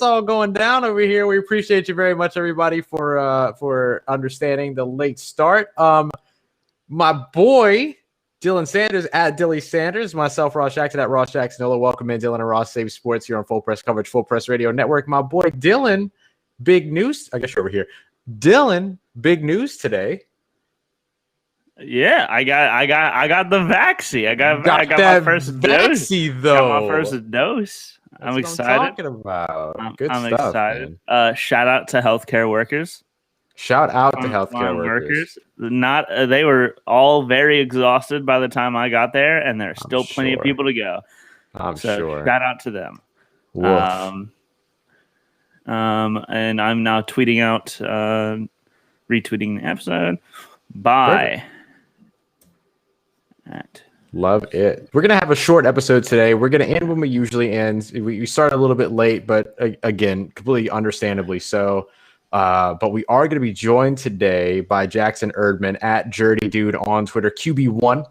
all going down over here. We appreciate you very much, everybody, for understanding the late start. My boy Dylan Sanders at Dilly Sanders, myself Ross Jackson at Ross Jackson. Welcome in, Dylan and Ross Save Sports here on Full Press Coverage, Full Press Radio Network. My boy Dylan, big news. I guess you're over here. Dylan, big news today. Yeah, I got the vaccine. I got my first dose. Though. Got my first dose. I'm excited. I'm talking about. Good I'm stuff, excited. man. Shout out to healthcare workers. Shout out to healthcare workers. They were all very exhausted by the time I got there, and there's still plenty of people to go. I'm sure. Shout out to them. And I'm now tweeting out, retweeting the episode. Bye. Love it. We're going to have a short episode today. We're going to end when we usually end. We started a little bit late, but again, completely understandably so. But we are going to be joined today by Jackson Erdman at JERDYDUDE on Twitter, QB1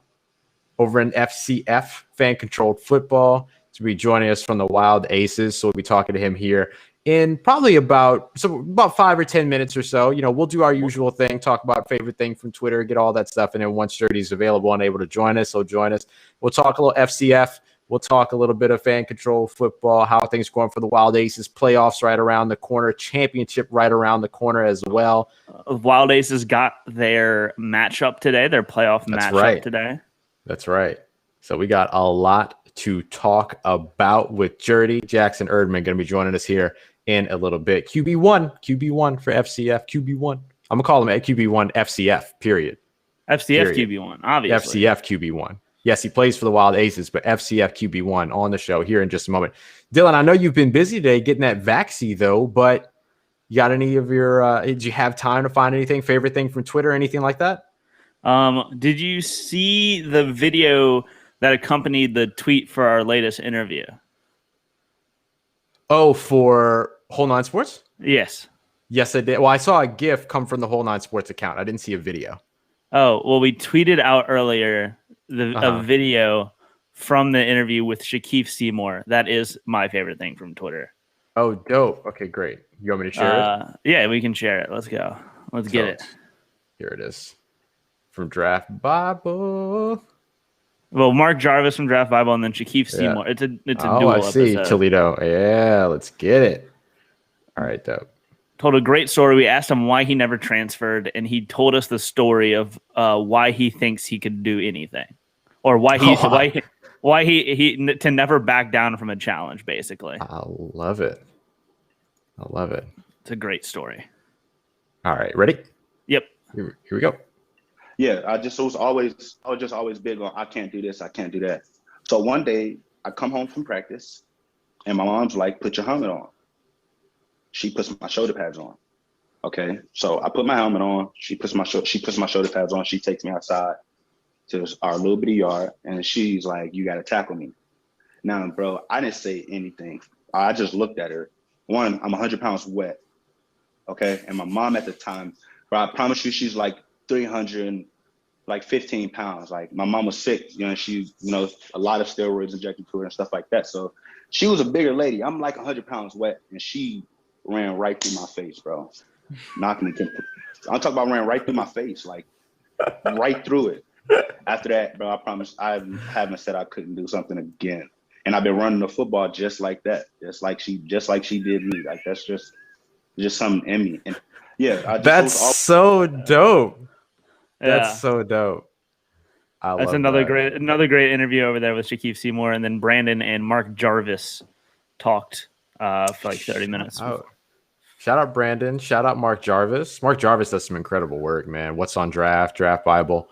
over in FCF, fan-controlled football. To be joining us from the Wild Aces. So we'll be talking to him here in probably about 5 or 10 minutes or so. You know, we'll do our usual thing, talk about favorite thing from Twitter, get all that stuff. And then once Jerdy's available and able to join us, he'll join us. We'll talk a little FCF. We'll talk a little bit of fan control football, how things going for the Wild Aces, playoffs right around the corner, championship right around the corner as well. Wild Aces got their matchup today, their playoff matchup today. That's right. So we got a lot to talk about with Jerdy. Jackson Erdman going to be joining us here in a little bit. QB1 for FCF, QB1. I'm going to call him at QB1 FCF, period. FCF QB1, obviously. FCF QB1. Yes, he plays for the Wild Aces, but FCF QB1 on the show here in just a moment. Dylan, I know you've been busy today getting that vaccine, though, but you got any of your did you have time to find anything, favorite thing from Twitter, anything like that? Did you see the video that accompanied the tweet for our latest interview? Oh, for Whole Nine Sports? Yes. Yes, I did. Well, I saw a GIF come from the Whole Nine Sports account. I didn't see a video. Oh, well, we tweeted out earlier a video from the interview with Shaquille Seymour. That is my favorite thing from Twitter. Oh, dope. Okay, great. You want me to share it? Yeah, we can share it. Let's go. Let's get it. Here it is. From Draft Bible. Well, Mark Jarvis from Draft Bible and then Shaquille Seymour. It's a dual I see. episode. Toledo. Yeah, let's get it. All right, dope. Told a great story. We asked him why he never transferred, and he told us the story of why he thinks he could do anything, or why he to never back down from a challenge. Basically, I love it. It's a great story. All right, ready? Yep. Here we go. Yeah, I was always big on I can't do this, I can't do that. So one day I come home from practice, and my mom's like, "Put your helmet on." She puts my shoulder pads on. Okay, so I put my helmet on. She puts my shoulder pads on. She takes me outside to our little bitty yard, and she's like, "You got to tackle me." Now, bro, I didn't say anything. I just looked at her. One, I'm 100 pounds wet. Okay, and my mom at the time, bro, I promise you, she's like 315 pounds. Like, my mom was sick. You know, she, a lot of steroids injected to her and stuff like that. So she was a bigger lady. I'm like 100 pounds wet, and she ran right through my face, bro. Knocking the I'm talking about ran right through my face, like right through it. After that, bro, I promise I haven't said I couldn't do something again. And I've been running the football just like that, just like she did me. Like, that's just something in me. And yeah, that's so dope. That's so dope. That's another great interview over there with Shaquille Seymour, and then Brandon and Mark Jarvis talked for like 30 minutes. Oh. Shout out Brandon. Shout out Mark Jarvis. Mark Jarvis does some incredible work, man. What's on Draft Bible,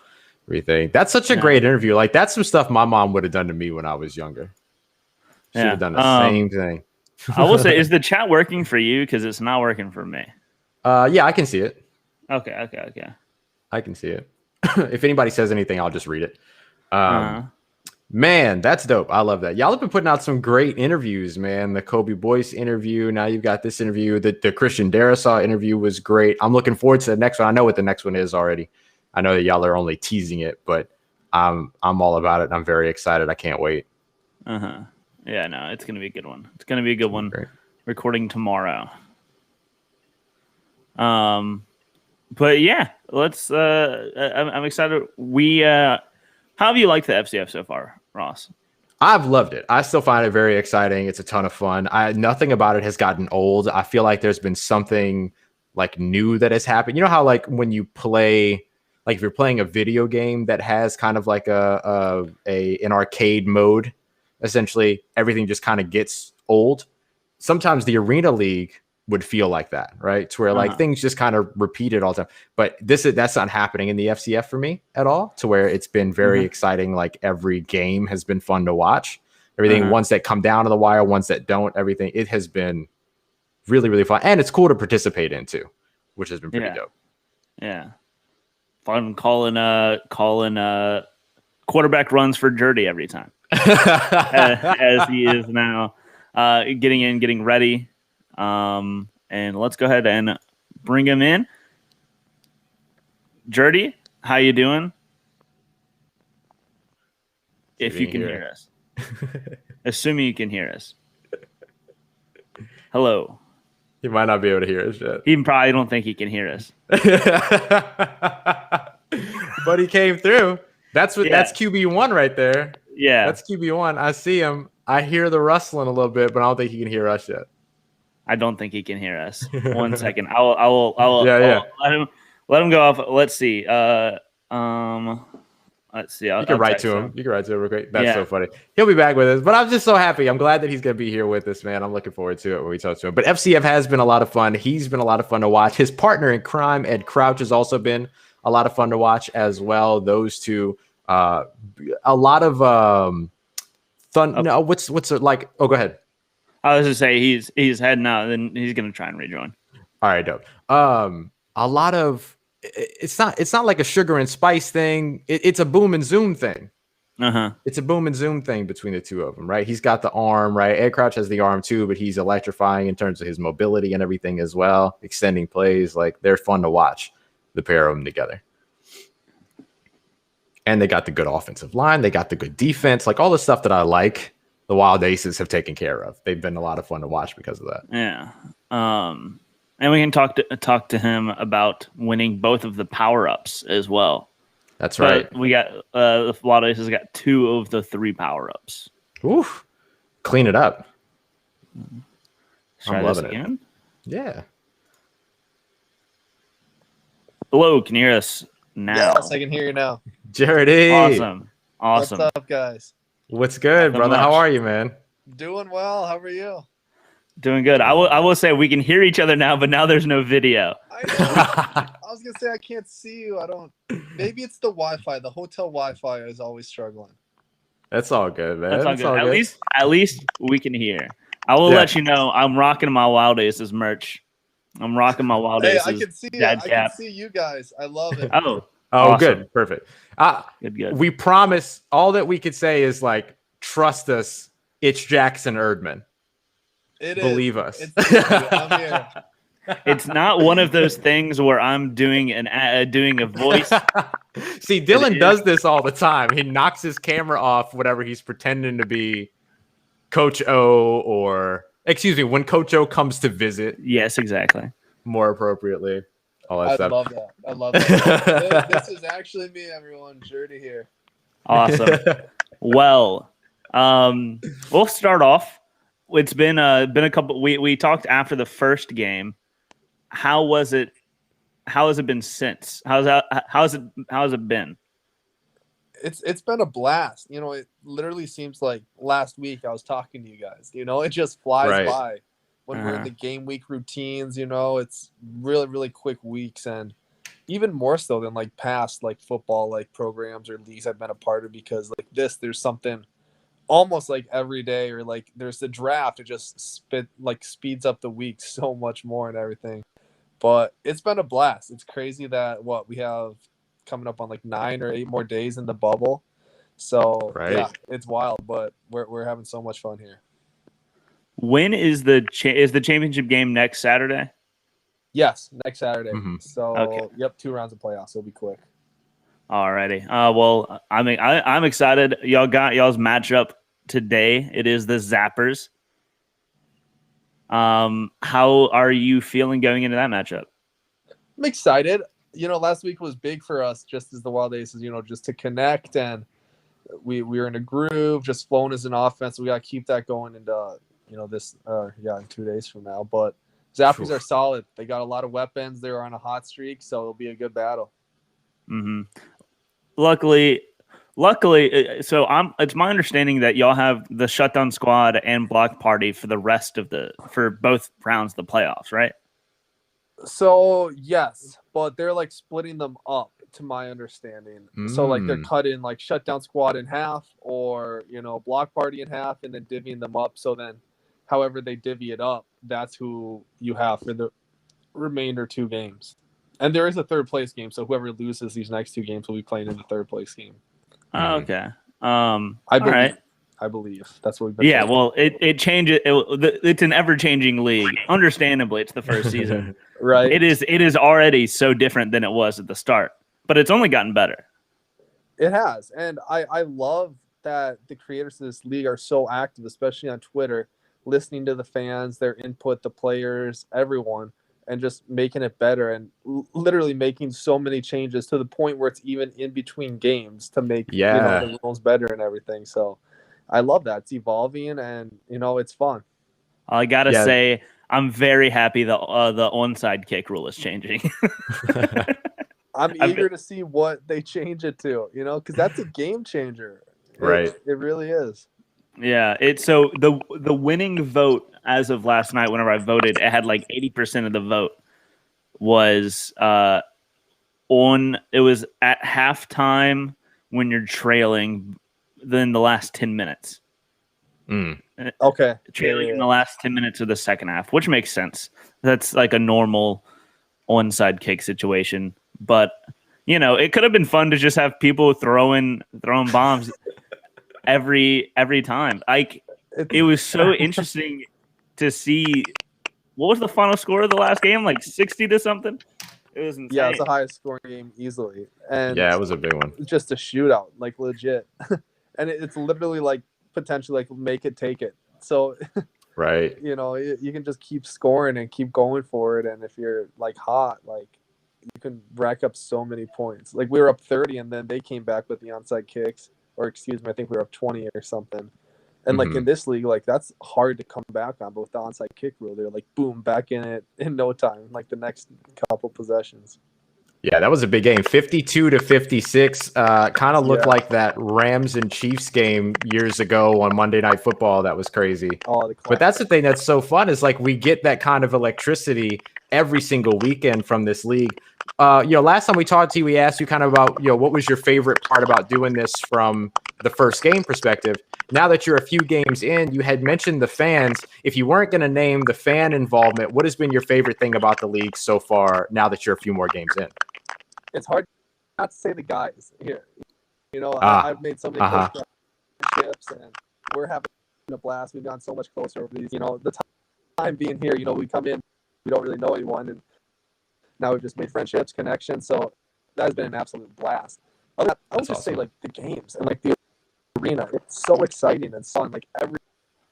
everything. That's such a great interview. Like, that's some stuff my mom would have done to me when I was younger. She would have done the same thing. I will say, is the chat working for you? Because it's not working for me. Yeah, I can see it. Okay. I can see it. If anybody says anything, I'll just read it. Man, that's dope. I love that. Y'all have been putting out some great interviews, man. The Kobe Boyce interview. Now you've got this interview. The Christian Darrisaw interview was great. I'm looking forward to the next one. I know what the next one is already. I know that y'all are only teasing it, but I'm all about it. And I'm very excited. I can't wait. Yeah, no, it's going to be a good one. It's going to be a good one. Great. recording tomorrow. But yeah, let's. I'm excited. How have you liked the FCF so far, Ross? I've loved it. I still find it very exciting. It's a ton of fun. Nothing about it has gotten old. I feel like there's been something like new that has happened. You know how like when you play, like if you're playing a video game that has kind of like an arcade mode, essentially everything just kind of gets old. Sometimes the Arena League would feel like that, right? To where like things just kind of repeated all the time. But that's not happening in the FCF for me at all. To where it's been very exciting. Like every game has been fun to watch. Everything, ones that come down to the wire, ones that don't, everything. It has been really, really fun, and it's cool to participate in too, which has been pretty dope. Yeah, fun calling quarterback runs for Jerdy every time, as he is now getting ready. And let's go ahead and bring him in. Jerdy, how you doing? If you can hear us. Assuming you can hear us. Hello. He might not be able to hear us yet. He probably don't think he can hear us. But he came through. That's QB1 right there. Yeah. That's QB1. I see him. I hear the rustling a little bit, but I don't think he can hear us yet. I don't think he can hear us. 1 second. I will let him go off. Let's see. Let's see. You can write to him. You can write to him real quick. That's so funny. He'll be back with us. But I'm just so happy. I'm glad that he's going to be here with us, man. I'm looking forward to it when we talk to him. But FCF has been a lot of fun. He's been a lot of fun to watch. His partner in crime, Ed Crouch, has also been a lot of fun to watch as well. Those two, a lot of fun. No, what's it like? Oh, go ahead. I was going to say he's heading out, and then he's going to try and rejoin. All right, dope. A lot of it's not like a sugar and spice thing. It's a boom and zoom thing. It's a boom and zoom thing between the two of them, right? He's got the arm, right? Ed Crouch has the arm too, but he's electrifying in terms of his mobility and everything as well. Extending plays, like they're fun to watch, the pair of them together. And they got the good offensive line. They got the good defense, like all the stuff that I like. The Wild Aces have taken care of. They've been a lot of fun to watch because of that. Yeah. And we can talk to him about winning both of the power-ups as well. That's right. But we got the Wild Aces got 2 of the 3 power-ups. Oof. Clean it up. I'm loving it. Yeah. Hello, can you hear us now? Yes, I can hear you now. Jerdy. Awesome. What's up, guys? What's good, brother? How are you, man? Doing well. How are you? Doing good. I will say we can hear each other now, but now there's no video. I was gonna say I can't see you. Maybe it's the Wi-Fi. The hotel Wi-Fi is always struggling. That's all good, man. That's all good. At least we can hear. I will let you know I'm rocking my Wild Aces merch. I'm rocking my Wild Aces. I can see it. I can see you guys. I love it. Oh, awesome. Good. Perfect. Good. We promise all that we could say is like, trust us. It's Jackson Erdman. Believe us. I'm here. It's not one of those things where I'm doing a voice. See, Dylan does this all the time. He knocks his camera off whenever he's pretending to be Coach O, or when Coach O comes to visit. Yes, exactly. More appropriately. All that stuff. I love that. This is actually me, everyone. Jerdy here. Awesome. Well, we'll start off. It's been a couple. We talked after the first game. How has it been since? How's it been? It's been a blast. You know, it literally seems like last week I was talking to you guys. You know, it just flies by when we're in the game week routines. You know, it's really, really quick weeks, and even more so than like past like football like programs or leagues I've been a part of, because like there's something almost like every day, or like there's the draft. It just speeds up the week so much more and everything. But it's been a blast. It's crazy that we have coming up on like 9 or 8 more days in the bubble. So yeah, it's wild, but we're having so much fun here. When is the championship game next Saturday? Yes, next Saturday. Mm-hmm. So yep, 2 rounds of playoffs. It'll be quick. Alrighty. Well, I'm excited. Y'all got y'all's matchup today. It is the Zappers. How are you feeling going into that matchup? I'm excited. Last week was big for us, just as the Wild Aces, just to connect, and we were in a groove, just flowing as an offense. We got to keep that going into this in 2 days from now. But Zappies are solid. They got a lot of weapons. They're on a hot streak, so it'll be a good battle. Mm-hmm. Luckily, so it's my understanding that y'all have the shutdown squad and block party for both rounds of the playoffs, right? So yes, but they're like splitting them up, to my understanding. So like they're cutting like shutdown squad in half, or block party in half, and then divvying them up. So then, however they divvy it up, that's who you have for the remainder 2 games. And there is a third place game, so whoever loses these next 2 games will be playing in the third place game. Oh, okay. I believe that's what we've been told. Well, it changes. It's an ever-changing league. Understandably, it's the first season. Right. It is already so different than it was at the start, but it's only gotten better. It has, and I love that the creators of this league are so active, especially on Twitter, listening to the fans, their input, the players, everyone, and just making it better, and literally making so many changes to the point where it's even in between games to make the rules better and everything. So I love that. It's evolving, and it's fun. I gotta say, I'm very happy the onside kick rule is changing. I'm eager to see what they change it to, because that's a game changer. Right. It really is. Yeah. So the winning vote as of last night, whenever I voted, it had like 80% of the vote was it was at halftime when you're trailing, then the last 10 minutes. Okay. Trailing in the last 10 minutes of the second half, which makes sense. That's like a normal onside kick situation. But it could have been fun to just have people throwing bombs every time. It was so interesting to see. What was the final score of the last game? Like 60 to something. It was insane. Yeah, it's the highest scoring game easily. And yeah, it was a big one. Just a shootout, like legit. And it's literally like potentially like make it, take it. So, right. You can just keep scoring and keep going for it. And if you're like hot, like you can rack up so many points. Like we were up 30 and then they came back with the onside kicks, or excuse me, I think we were up 20 or something. And like in this league, like that's hard to come back on. But with the onside kick rule, they're like boom, back in it in no time, like the next couple possessions. Yeah, that was a big game. 52-56. Kind of looked like that Rams and Chiefs game years ago on Monday Night Football. That was crazy. But that's the thing that's so fun is like we get that kind of electricity every single weekend from this league. Last time we talked to you, we asked you kind of about, what was your favorite part about doing this from the first game perspective. Now that you're a few games in, you had mentioned the fans. If you weren't going to name the fan involvement, what has been your favorite thing about the league so far now that you're a few more games in? It's hard not to say the guys here. I've made so many close friendships, and we're having a blast. We've gotten so much closer over these. The time being here, we come in, we don't really know anyone, and now we've just made friendships, connections. So that has been an absolute blast. I would just say like the games and like the arena. It's so exciting and fun. Like every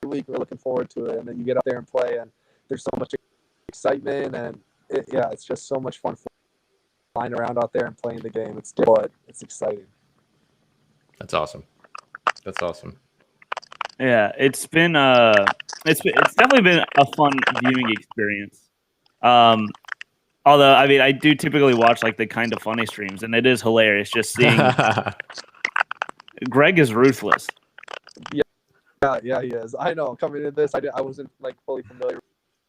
week we're looking forward to it, and then you get out there and play, and there's so much excitement, and it's just so much fun flying around out there and playing the game. It's exciting. That's awesome. Yeah, it's definitely been a fun viewing experience. Although I do typically watch like the kind of funny streams, and it is hilarious just seeing. Greg is ruthless. Yeah, he is. I know. Coming into this, I wasn't like fully familiar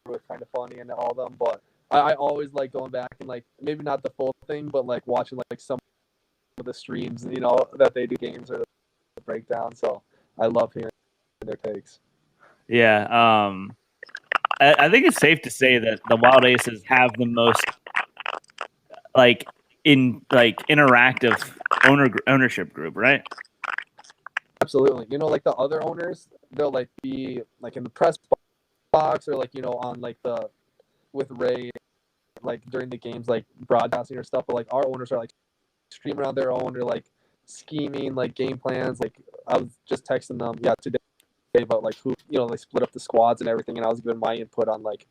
with kind of funny and all of them, but I always like going back and like maybe not the full thing, but like watching like some of the streams, that they do games or the breakdown. So I love hearing their takes. Yeah, I think it's safe to say that the Wild Aces have the most interactive ownership group, right? Absolutely. Like the other owners, they'll like be like in the press box or like on like the with Ray, like during the games, like broadcasting or stuff. But like our owners are like streaming on their own or like scheming like game plans. Like I was just texting them today about like who, they split up the squads and everything, and I was giving my input on like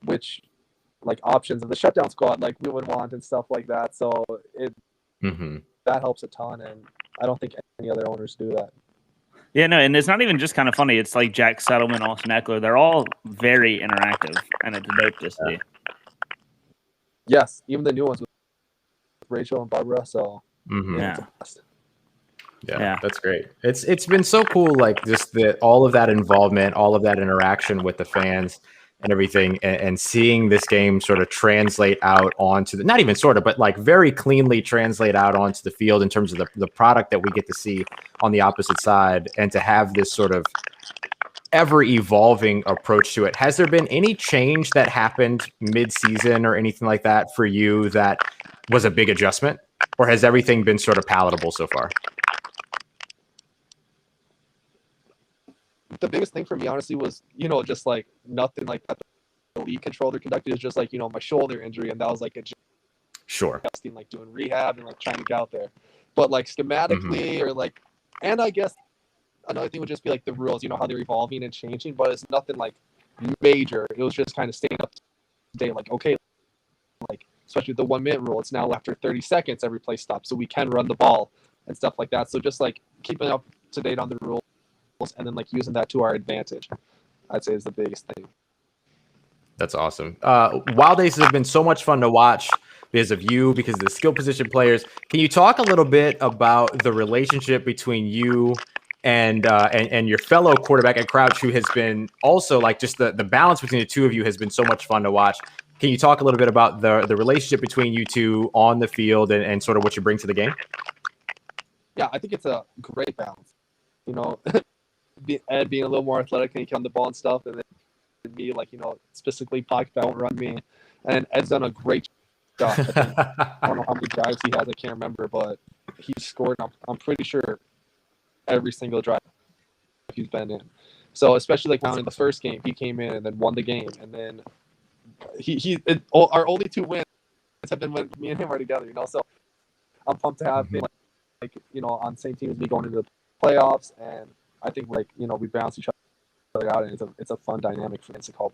which like options of the shutdown squad like we would want and stuff like that. So that helps a ton, and I don't think any other owners do that. Yeah, no, and it's not even just kind of funny. It's like Jack Settleman, Austin Eckler. They're all very interactive, and it's dope to see. Yes, even the new ones with Rachel and Barbara. So yeah, that's great. It's been so cool, like just all of that involvement, all of that interaction with the fans and everything, and seeing this game sort of translate out onto the, not even sort of, but like very cleanly translate out onto the field in terms of the product that we get to see on the opposite side, and to have this sort of ever evolving approach to it. Has there been any change that happened mid-season or anything like that for you that was a big adjustment, or has everything been sort of palatable so far? The biggest thing for me, honestly, was, just like nothing like that the league controller conducted. Is just like, my shoulder injury, and that was like adjusting, like doing rehab and like trying to get out there. But like schematically or like, and I guess another thing would just be like the rules, how they're evolving and changing, but it's nothing like major. It was just kind of staying up to date, like, okay, like especially the 1 minute rule, it's now after 30 seconds every play stops, so we can run the ball and stuff like that. So just like keeping up to date on the rules, and then like using that to our advantage, I'd say is the biggest thing. That's awesome. Wild Aces have been so much fun to watch because of you, because of the skill position players. Can you talk a little bit about the relationship between you and your fellow quarterback at Crouch, who has been also like just the balance between the two of you has been so much fun to watch? Can you talk a little bit about the relationship between you two on the field and sort of what you bring to the game? Yeah, I think it's a great balance. Ed being a little more athletic and he can on the ball and stuff, and then me, like, specifically pocket that won't run me. And Ed's done a great job. I don't know how many drives he has, I can't remember, but he's scored, I'm pretty sure, every single drive he's been in. So especially like now in the first game, he came in and then won the game, and then our only 2 wins have been when me and him are together. So I'm pumped to have him like on the same team as me going into the playoffs, and I think like we balance each other out, and it's a fun dynamic for us to call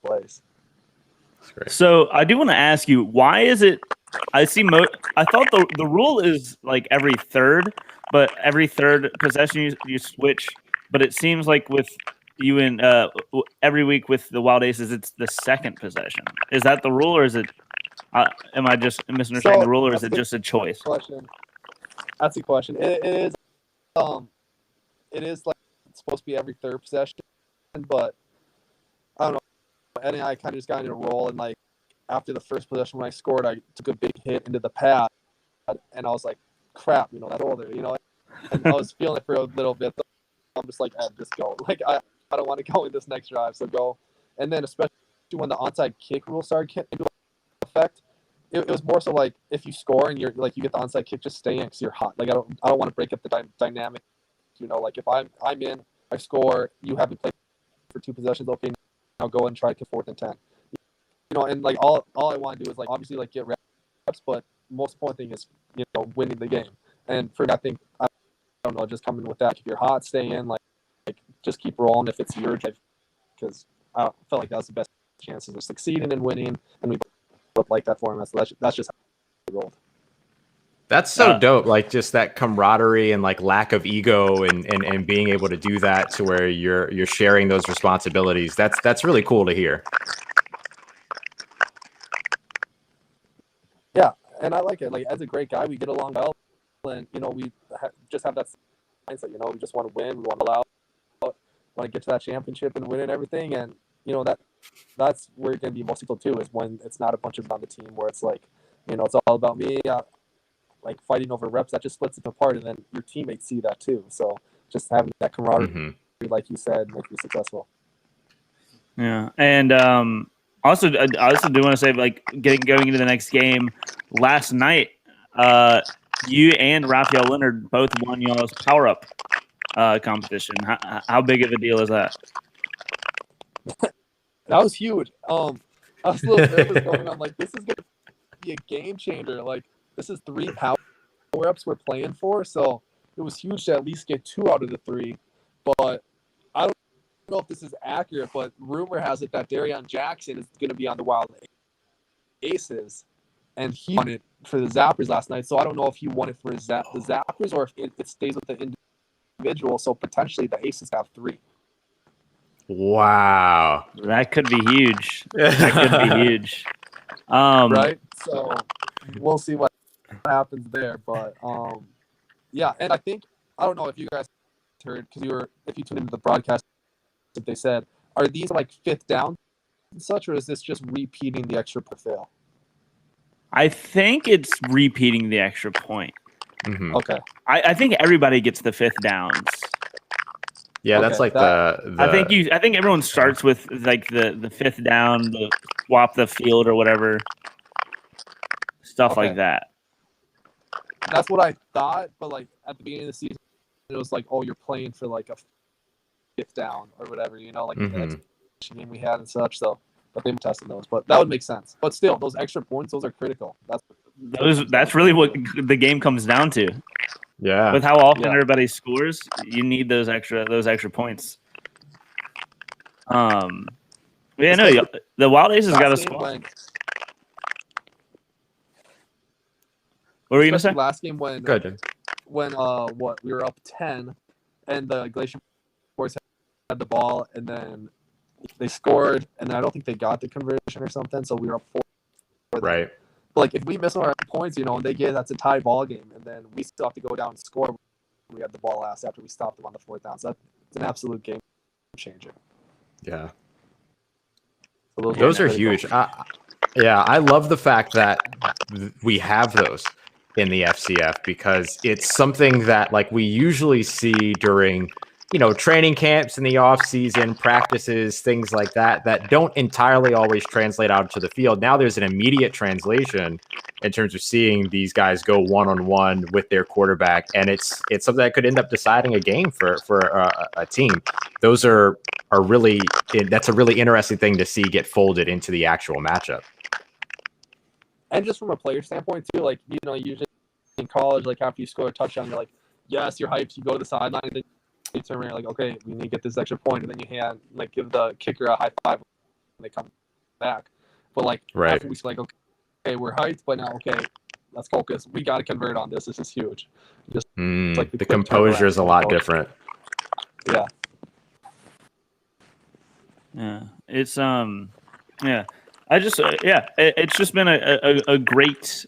plays. So I do want to ask you, why is it? I thought the rule is like every third, but every third possession you switch. But it seems like with you in every week with the Wild Aces, it's the second possession. Is that the rule, or is it? Am I just misunderstanding the rule, or is it just a choice? That's the question. It is. It is like it's supposed to be every third possession, but I don't know. Ed and I kind of just got in a roll, and like after the first possession when I scored, I took a big hit into the pad, and I was like, "Crap, that's older," And I was feeling it for a little bit. So I'm just like, "Ed, just go." Like I don't want to go in this next drive, so go. And then especially when the onside kick rule started into effect, it was more so like if you score and you're like you get the onside kick, just stay in because you're hot. Like I don't want to break up the dynamic. Like if I'm in, I score, you haven't played for 2 possessions, okay, now go and try to kick 4th and 10. And like all I want to do is like obviously like get reps, but most important thing is winning the game. And for me, I think I don't know, just coming with that. If you're hot, stay in, like just keep rolling if it's your drive, because I felt like that was the best chances of succeeding and winning, and we both like that format. So that's just how we rolled. That's so dope. Like just that camaraderie and like lack of ego and being able to do that to where you're sharing those responsibilities. That's really cool to hear. Yeah, and I like it. Like Ed's a great guy. We get along well, and we just have that mindset. We just want to win. We want to allow, want to get to that championship and win and everything. And that's where you're gonna be most successful too. Is when it's not a bunch of on the team where it's like it's all about me. Like fighting over reps, that just splits it apart, and then your teammates see that too. So just having that camaraderie, like you said, makes you successful. Yeah, and I also do want to say, like, going into the next game, last night, you and Raphael Leonard both won y'all's power up competition. How big of a deal is that? That was huge. I was a little nervous going. I'm like, this is gonna be a game changer. Like, this is 3 power-ups we're playing for, so it was huge to at least get 2 out of the 3. But know if this is accurate, but rumor has it that Darion Jackson is going to be on the Wild Aces, and he won it for the Zappers last night. So I don't know if he won it for the Zappers or if it stays with the individual. So potentially the Aces have 3. Wow. That could be huge. That could be huge. Right? So we'll see what happens there. But yeah, and I don't know if you guys heard, because if you tuned into the broadcast, if they said, are these like 5th down and such, or is this just repeating the extra point fail? I think it's repeating the extra point. Mm-hmm. Okay. I think everybody gets the 5th downs. Yeah, that's like the I think everyone starts with like the 5th down, the swap the field or whatever. Stuff like that. That's what I thought, but like at the beginning of the season, it was like, oh, you're playing for like a 5th down or whatever, like the exhibition game we had and such. So, but they've tested those, but that would make sense. But still, those extra points, those are critical. That's really what the game comes down to. Yeah. With how often everybody scores, you need those extra points. Yeah, no, the Wild Aces got to score. What were you gonna say? Last game when we were up 10, and the Glacier Boys had the ball, and then they scored, and then I don't think they got the conversion or something, so we were up 4. Right. But like if we miss our points, and they get, that's a tie ball game, and then we still have to go down and score. We had the ball last after we stopped them on the 4th down, so that's an absolute game changer. Yeah. So those are huge. I love the fact that we have those in the FCF, because it's something that like we usually see during training camps in the off season, practices, things like that don't entirely always translate out to the field. Now there's an immediate translation in terms of seeing these guys go one-on-one with their quarterback, and it's something that could end up deciding a game for a team. Those are really, that's a really interesting thing to see get folded into the actual matchup. And just from a player standpoint too, like usually in college, like after you score a touchdown, you're like, yes, you're hyped. You go to the sideline, and then you turn around, like, okay, we need to get this extra point, and then you give the kicker a high five when they come back. But like after we like, okay, we're hyped, but now let's focus. We got to convert on this. This is huge. Just like the composure is a lot different. Yeah. Yeah. It's yeah. It's just been a great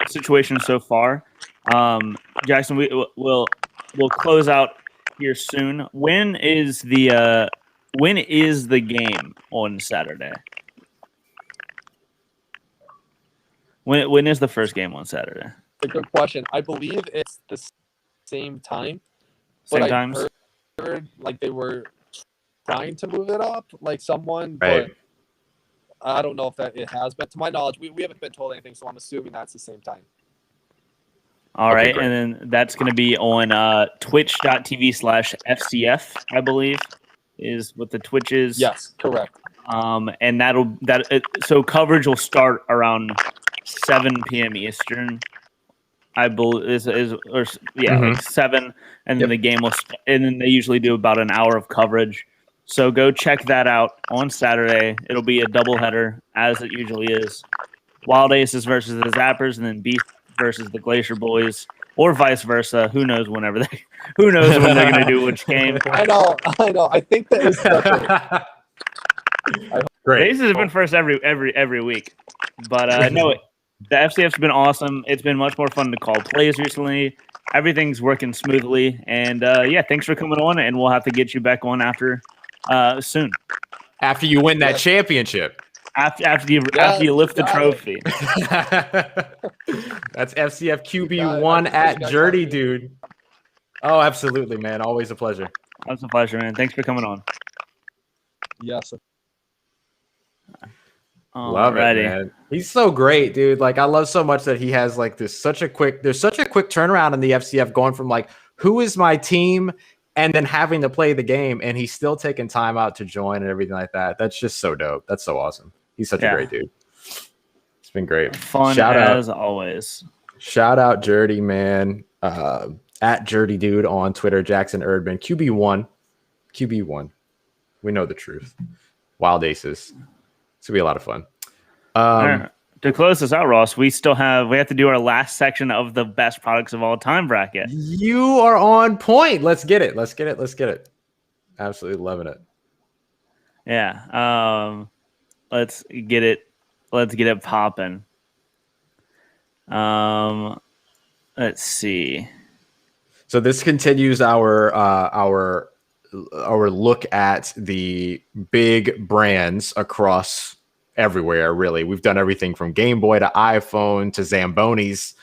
situation so far. Jackson, we'll close out here soon. When is the game on Saturday? When is the first game on Saturday? A good question. I believe it's the same time. Same times. Heard like they were trying to move it up, like someone, right. But I don't know if that it has been. To my knowledge, we haven't been told anything, so I'm assuming that's the same time. All right, and then that's going to be on twitch.tv/FCF, I believe, is what the Twitch is. Yes, correct. And so coverage will start around 7 p.m. Eastern, I believe, like 7, and then the game will and then they usually do about an hour of coverage. So go check that out on Saturday. It'll be a doubleheader, as it usually is. Wild Aces versus the Zappers, and then Beef versus the Glacier Boys, or vice versa. Who knows when they're going to do which game. I know. I think that is great. Aces have been first every week, but no, the FCF's been awesome. It's been much more fun to call plays recently. Everything's working smoothly, and thanks for coming on, and we'll have to get you back on soon. After you win that championship. After you lift the trophy. That's FCF QB1 at JERDYDUDE. Oh, absolutely, man. Always a pleasure. That's a pleasure, man. Thanks for coming on. Yes. Love it, man. He's so great, dude. Like, I love so much that he has like there's such a quick turnaround in the FCF, going from like, who is my team, and then having to play the game, and he's still taking time out to join and everything like that. That's just so dope. That's so awesome. He's such a great dude. It's been great. Fun as always. Shout out Jerdy, man. At JERDYDUDE on Twitter. Jackson Erdman, QB1. QB1. We know the truth. Wild Aces. It's gonna be a lot of fun. All right. To close this out, Ross, we have to do our last section of the best products of all time bracket. You are on point. Let's get it. Absolutely loving it. Yeah. Let's get it popping. Let's see. So this continues our look at the big brands across everywhere. Really, we've done everything from Game Boy to iPhone to Zambonis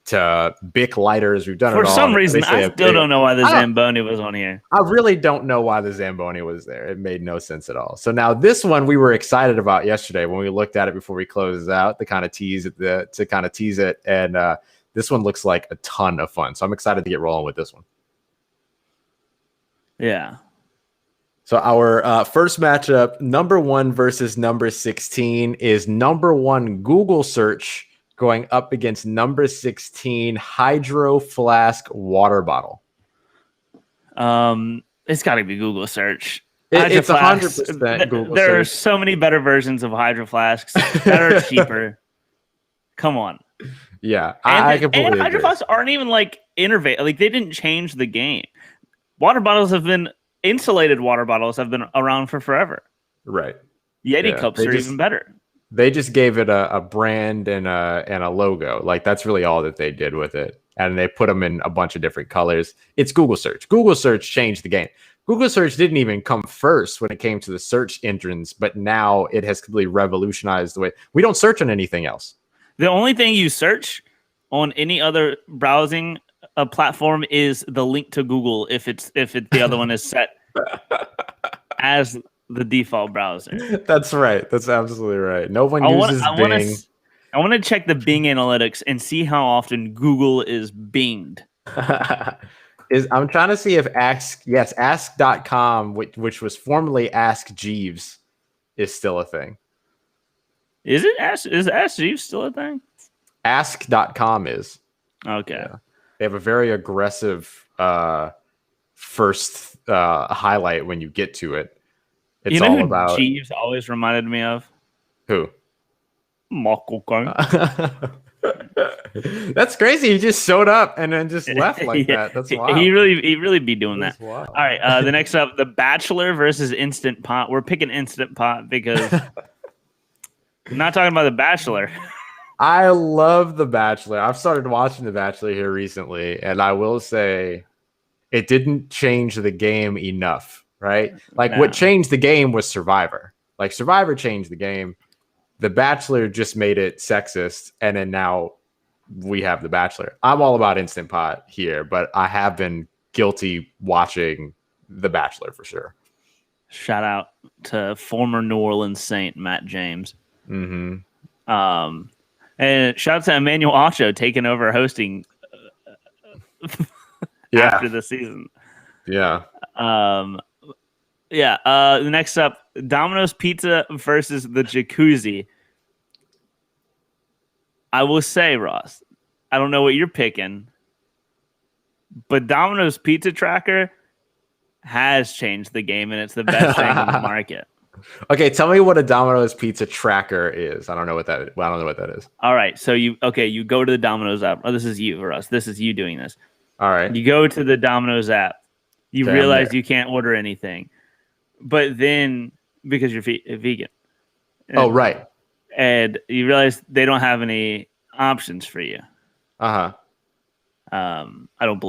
to Bic lighters. We've done it all. For some reason, I still don't know why the Zamboni was on here. I really don't know why the Zamboni was there. It made no sense at all. So now this one we were excited about yesterday when we looked at it before we closed out to kind of tease it. And this one looks like a ton of fun. So I'm excited to get rolling with this one. Yeah. So our first matchup, number 1 versus number 16, is number 1 Google search going up against number 16 Hydro Flask water bottle. It's got to be Google search. It's 100% Google search. There are so many better versions of Hydro Flasks that are cheaper. Come on. Yeah, I completely agree. Hydro Flasks aren't even like innovative. Like they didn't change the game. Insulated water bottles have been around for forever. Right. Yeti cups are even better. They just gave it a brand and a logo. Like that's really all that they did with it. And they put them in a bunch of different colors. It's Google search. Google search changed the game. Google search didn't even come first when it came to the search engines, but now it has completely revolutionized the way we don't search on anything else. The only thing you search on any other browsing platform is the link to Google if the other one is set as the default browser. That's right. That's absolutely right. No one uses Bing. I want to check the Bing analytics and see how often Google is binged. I'm trying to see if ask.com, which was formerly Ask Jeeves, is still a thing. Is Ask Jeeves still a thing? Ask.com is. Okay. Yeah. They have a very aggressive first highlight when you get to it. It's all about Jeeves always reminded me of. Who? Michael Caine. That's crazy. He just showed up and then just left like that. That's wild. He really be doing that. Wild. All right. The next up, The Bachelor versus Instant Pot. We're picking Instant Pot because I'm not talking about The Bachelor. I love The Bachelor. I've started watching The Bachelor here recently, and I will say it didn't change the game enough, right? Like what changed the game was Survivor. Like Survivor changed the game. The Bachelor just made it sexist, and then now we have The Bachelor. I'm all about Instant Pot here, but I have been guilty watching The Bachelor for sure. Shout out to former New Orleans Saint Matt James. Mm-hmm. And shout out to Emmanuel Acho taking over hosting after the season. Yeah. Next up, Domino's Pizza versus the Jacuzzi. I will say, Ross, I don't know what you're picking, but Domino's Pizza Tracker has changed the game, and it's the best thing on the market. Okay, tell me what a Domino's Pizza Tracker is. I don't know what that is. I don't know what that is. All right, so you go to the Domino's app. Oh, this is you, Russ. This is you doing this. All right. You go to the Domino's app. You realize you can't order anything, but then because you're vegan. Oh, right. And you realize they don't have any options for you. Uh-huh. I don't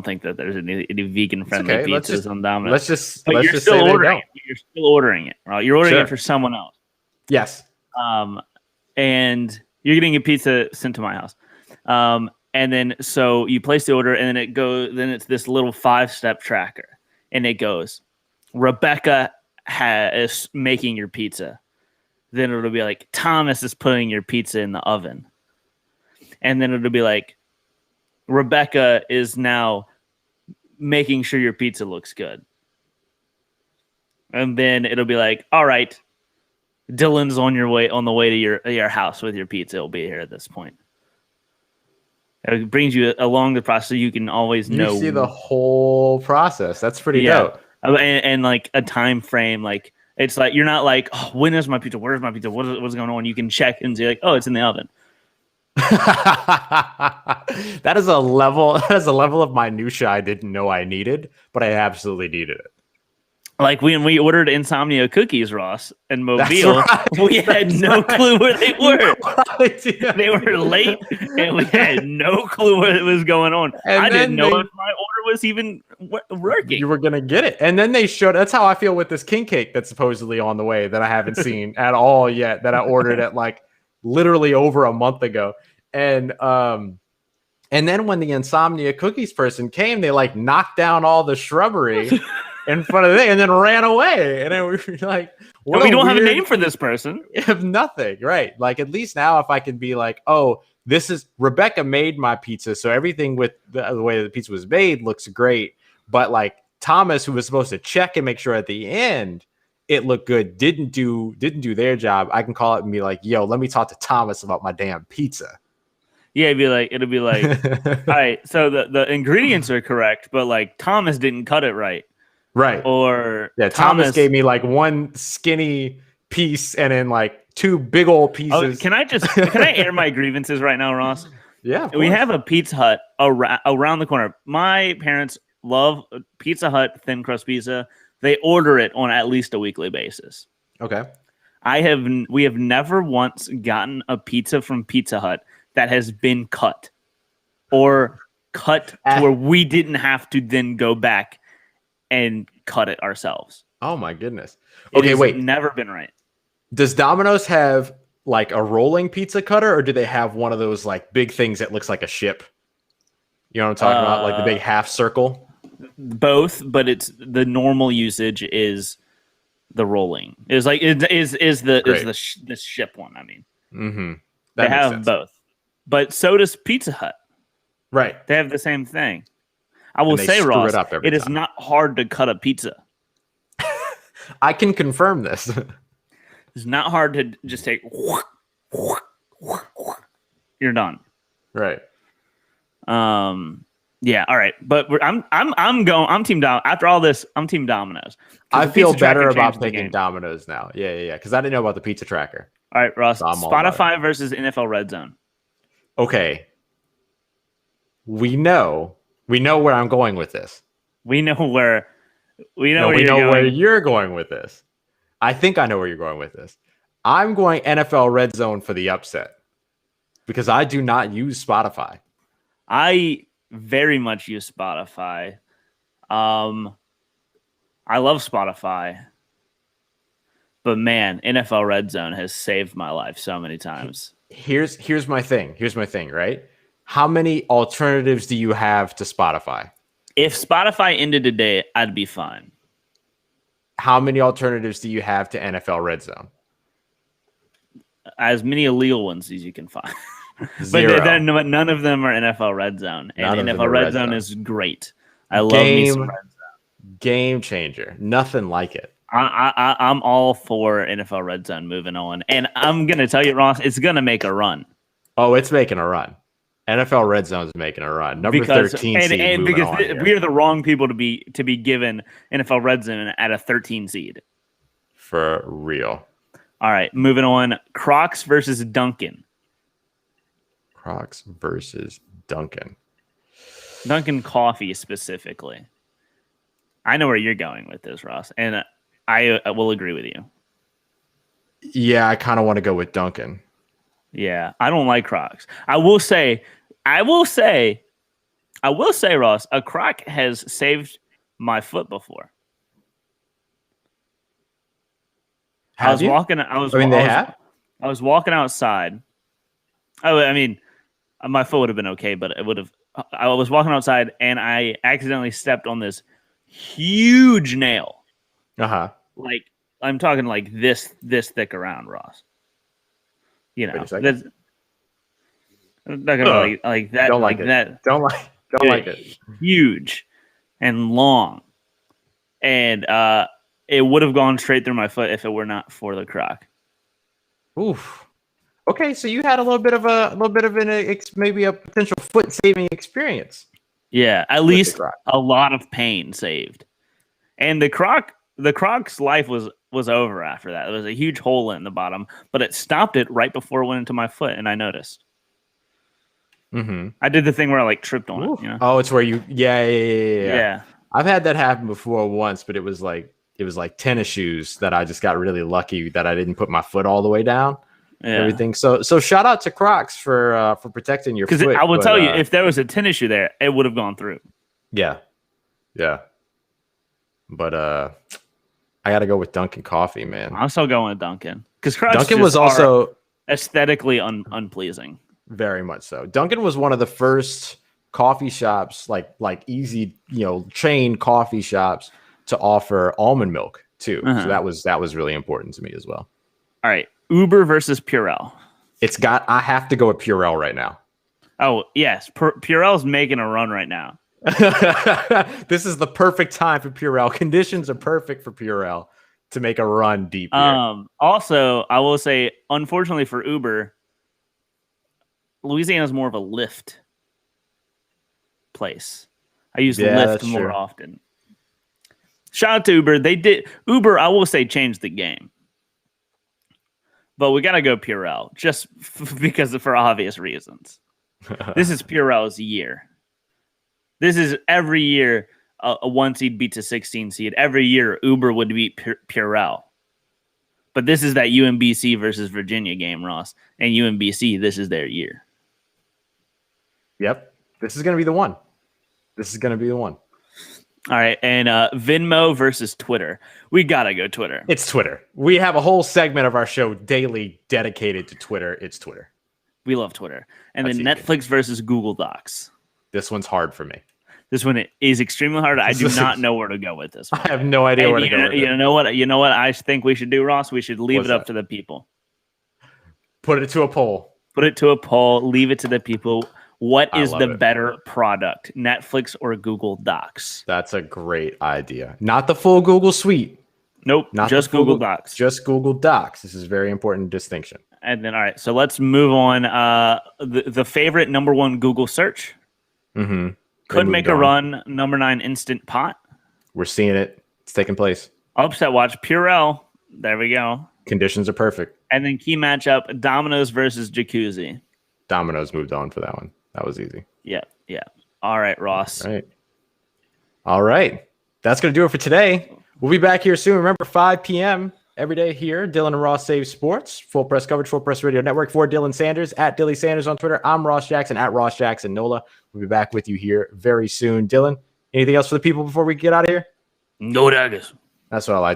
think that there's any vegan-friendly pizzas on Domino's. Let's just you're still ordering it. You're still ordering it, right? You're ordering it for someone else. Yes. And you're getting a pizza sent to my house. And then so you place the order, and then it's this little 5-step tracker, and it goes, Rebecca is making your pizza. Then it'll be like, Thomas is putting your pizza in the oven. And then it'll be like, Rebecca is now making sure your pizza looks good. And then it'll be like, all right, Dylan's on the way to your house with your pizza. It'll be here at this point. It brings you along the process so you can always know. You see the whole process. That's pretty dope. and like a time frame. Like it's like you're not like, oh, when is my pizza? Where's my pizza? What's going on? You can check and see like, oh, it's in the oven. That is a level. That is a level of minutia I didn't know I needed, but I absolutely needed it. Like when we ordered Insomnia cookies, Ross, and Mobile, right. we had no clue where they were. Right, yeah. They were late, and we had no clue what was going on. And I didn't know they- if my order was even working. You were gonna get it, and then they showed. That's how I feel with this king cake that's supposedly on the way that I haven't seen at all yet. That I ordered at like literally over a month ago, and then when the Insomnia cookies person came, they like knocked down all the shrubbery in front of it and then ran away. And then we were like, But we don't have a name for this person. We have nothing, right? Like at least now, if I can be like, oh, this is Rebecca made my pizza, so everything with the way the pizza was made looks great. But like Thomas, who was supposed to check and make sure at the end it looked good, didn't do their job. I can call it and be like, yo, let me talk to Thomas about my damn pizza. Yeah, it'll be like, all right, so the ingredients are correct, but like Thomas didn't cut it right. Right. Or yeah, Thomas gave me like one skinny piece and then like two big old pieces. Oh, can I air my grievances right now, Ross? Yeah. We have a Pizza Hut around the corner. My parents love Pizza Hut thin crust pizza. They order it on at least a weekly basis. Okay. We have never once gotten a pizza from Pizza Hut that has been cut or cut to where we didn't have to then go back and cut it ourselves. Oh my goodness. Okay, wait. Never been right. Does Domino's have like a rolling pizza cutter, or do they have one of those like big things that looks like a ship? You know what I'm talking about? Like the big half circle? Both, but it's the normal usage is the rolling. Is like the ship one, I mean. Mm-hmm. They have both. But so does Pizza Hut. Right. They have the same thing. I will say, Ross, it is not hard to cut a pizza. I can confirm this. It's not hard to just take. You're done. Right. Yeah. All right. But I'm Team Dom. After all this, I'm Team Domino's. I feel better about picking Domino's now. Yeah. Because I didn't know about the pizza tracker. All right, Ross. So Spotify versus NFL Red Zone. Okay. We know where I'm going with this. We know where you're going with this. I think I know where you're going with this. I'm going NFL Red Zone for the upset because I do not use Spotify. I very much use Spotify. I love Spotify. But man, NFL Red Zone has saved my life so many times. Here's my thing. Right? How many alternatives do you have to Spotify? If Spotify ended today, I'd be fine. How many alternatives do you have to NFL Red Zone? As many illegal ones as you can find. Zero. But none of them are NFL Red Zone. And NFL Red Zone is great. I love me some Red Zone. Game changer. Nothing like it. I'm all for NFL Red Zone moving on. And I'm going to tell you, Ross, it's going to make a run. Oh, it's making a run. NFL Red Zone is making a run. Number 13 seed. And because we are the wrong people to be given NFL Red Zone at a 13 seed. For real. All right, moving on. Crocs versus Dunkin'. Crocs versus Dunkin'. Dunkin' coffee specifically. I know where you're going with this, Ross, and I will agree with you. Yeah, I kind of want to go with Dunkin'. Yeah, I don't like Crocs. I will say, Ross, a Croc has saved my foot before. I was walking outside. I mean, my foot would have been okay, but it would have. I was walking outside and I accidentally stepped on this huge nail. Like I'm talking like this thick around, Ross. You know, that's I'm not gonna like that. Don't like it. That. Don't like it. Huge and long, and it would have gone straight through my foot if it were not for the Croc. Oof. Okay, so you had a little bit of maybe a potential foot saving experience. Yeah, at least a lot of pain saved. And the Croc's life was over after that. There was a huge hole in the bottom, but it stopped it right before it went into my foot, and I noticed. Mm-hmm. I did the thing where I like tripped on it. You know? Oh, it's where you Yeah. I've had that happen before once, but it was like tennis shoes that I just got really lucky that I didn't put my foot all the way down. Yeah. Everything. So shout out to Crocs for protecting your foot. Because I will tell you, if there was a tennis shoe there, it would have gone through. Yeah. But I got to go with Dunkin' Coffee, man. I'm still going with Dunkin', because Crocs Dunkin' was also aesthetically unpleasing. Very much so. Dunkin' was one of the first coffee shops, like easy, chain coffee shops to offer almond milk too. So that was really important to me as well. All right, Uber versus Purell. I have to go with Purell right now. Oh yes, Purell's making a run right now. This is the perfect time for Purell. Conditions are perfect for Purell to make a run deep here. Also, I will say, unfortunately for Uber, Louisiana is more of a Lyft place. I use Lyft more often. Shout out to Uber. Uber, I will say, changed the game. But we got to go Purell, just because for obvious reasons. This is Purell's year. This is every year a 1 seed beats a 16 seed. Every year Uber would beat Purell. But this is that UMBC versus Virginia game, Ross. And UMBC, this is their year. Yep. This is going to be the one. All right. And Venmo versus Twitter. We got to go Twitter. It's Twitter. We have a whole segment of our show daily dedicated to Twitter. It's Twitter. We love Twitter. And then Netflix versus Google Docs. This one's hard for me. This one is extremely hard. I do not know where to go with this one. I have no idea where to go with it. You know what I think we should do, Ross? We should leave it up to the people. Put it to a poll. Leave it to the people. What is the better product, Netflix or Google Docs? That's a great idea. Not the full Google suite. Nope, just Google Docs. Just Google Docs. This is a very important distinction. And then, all right, so let's move on. The favorite number one Google search. Mm-hmm. Could make a run. Number 9 Instant Pot. We're seeing it. It's taking place. Upset watch Purell. There we go. Conditions are perfect. And then key matchup Domino's versus Jacuzzi. Domino's moved on for that one. That was easy. Yeah. All right, Ross. All right. That's going to do it for today. We'll be back here soon. Remember, 5 p.m. every day here. Dylan and Ross Save Sports. Full press coverage, Full Press Radio Network. For Dylan Sanders, at Dilly Sanders on Twitter. I'm Ross Jackson, at Ross Jackson Nola. We'll be back with you here very soon. Dylan, anything else for the people before we get out of here? No daggers. That's what I like to